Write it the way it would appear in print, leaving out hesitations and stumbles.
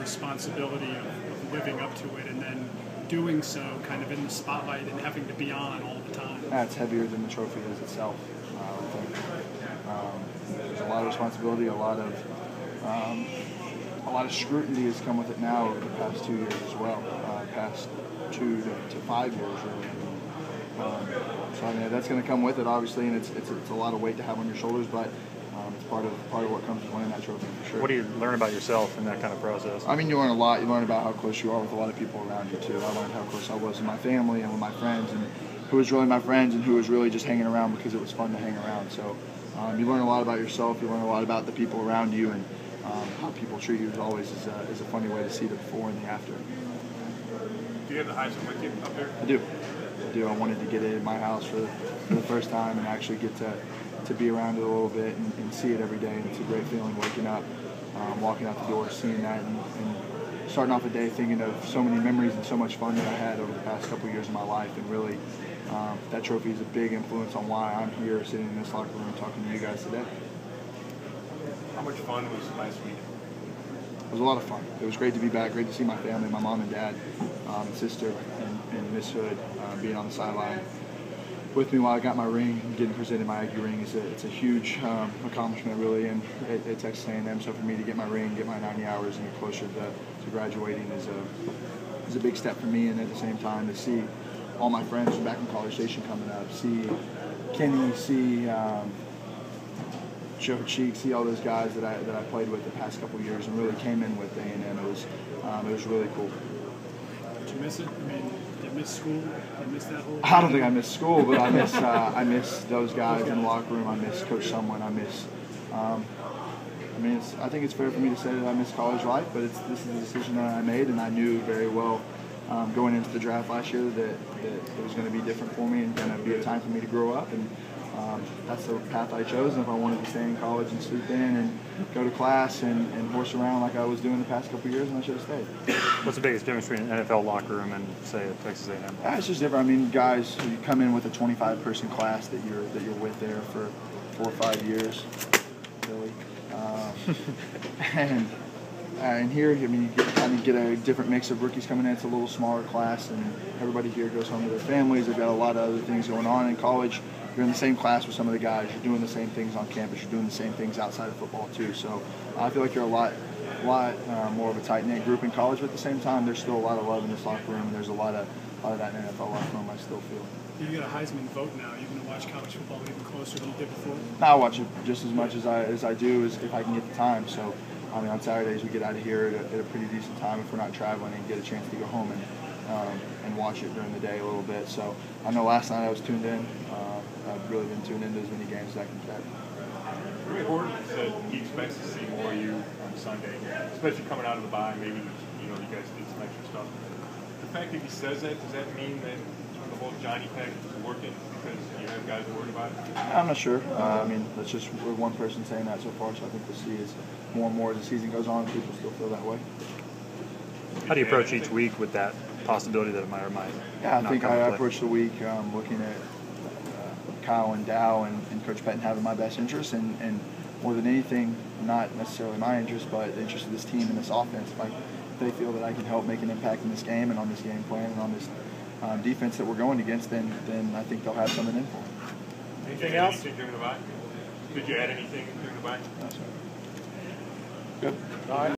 responsibility of living up to it and then doing so kind of in the spotlight and having to be on all the time? It's heavier than the trophy is itself. I think there's a lot of responsibility, a lot of scrutiny has come with it now over the past 2 years as well, past 2 to 5 years really. So I mean that's going to come with it obviously, and it's a lot of weight to have on your shoulders, but it's part of what comes with winning that trophy for sure. What do you learn about yourself in that kind of process? I mean, you learn a lot. You learn about how close you are with a lot of people around you too. I learned how close I was with my family and with my friends, and who was really my friends and who was really just hanging around because it was fun to hang around. So you learn a lot about yourself. You learn a lot about the people around you, and how people treat you is always is a funny way to see the before and the after. Do you have the Heisman with you up there? I do. I wanted to get it in my house for the first time and actually get to be around it a little bit and see it every day. And it's a great feeling waking up, walking out the door, seeing that, and starting off the day thinking of so many memories and so much fun that I had over the past couple of years of my life. And really, that trophy is a big influence on why I'm here sitting in this locker room talking to you guys today. How much fun was last week? It was a lot of fun. It was great to be back, great to see my family, my mom and dad, and sister, and Miss Hood being on the sideline with me while I got my ring, getting presented my Aggie ring. It's a huge accomplishment, really, and at Texas A&M. So for me to get my ring, get my 90 hours, and get closer to graduating is a big step for me. And at the same time, to see all my friends from back in College Station coming up, see Kenny, see Joe Cheek, see all those guys that I played with the past couple of years and really came in with A&M. It was really cool. Did you miss it? I mean, did you miss school? Did you miss that whole? I don't think I missed school, but I miss those guys in the locker room. I miss Coach Sumlin. I think it's fair for me to say that I miss college life, but this is a decision that I made, and I knew very well going into the draft last year that it was going to be different for me and going to be a time for me to grow up. And that's the path I chose. And if I wanted to stay in college and sleep in and go to class and horse around like I was doing the past couple of years, then I should have stayed. What's the biggest difference between an NFL locker room and, say, a Texas A&M? It's just different. I mean, guys, you come in with a 25-person class that you're with there for 4 or 5 years, really. And here, I mean, you kind of get a different mix of rookies coming in. It's a little smaller class, and everybody here goes home to their families. They've got a lot of other things going on in college. You're in the same class with some of the guys. You're doing the same things on campus. You're doing the same things outside of football too. So I feel like you're a lot more of a tight-knit group in college. But at the same time, there's still a lot of love in this locker room, and there's a lot of that in the NFL locker room. I still feel. You got a Heisman vote now. You're going to watch college football even closer than you did before. I watch it just as much as I do if I can get the time. So I mean, on Saturdays we get out of here at a pretty decent time if we're not traveling and get a chance to go home and watch it during the day a little bit. So I know last night I was tuned in. I've really been tuned into as many games as I can check. Rick Horton said he expects to see more of you on Sunday, especially coming out of the bye. Maybe you guys did some extra stuff. The fact that he says that, does that mean that the whole Johnny package is working because you have guys worried about it? I'm not sure. I mean, that's just one person saying that so far. So I think we'll see as more and more as the season goes on, people still feel that way. How do you approach each week with that possibility that it might or might? Yeah, I think I approach the week looking at Kyle and Dow and Coach Pettin having my best interest, and more than anything, not necessarily my interest, but the interest of this team and this offense. If they feel that I can help make an impact in this game and on this game plan and on this defense that we're going against, then I think they'll have something in for them. Anything else during the bye? Did you add anything during the bye? No, sir. Good. All right.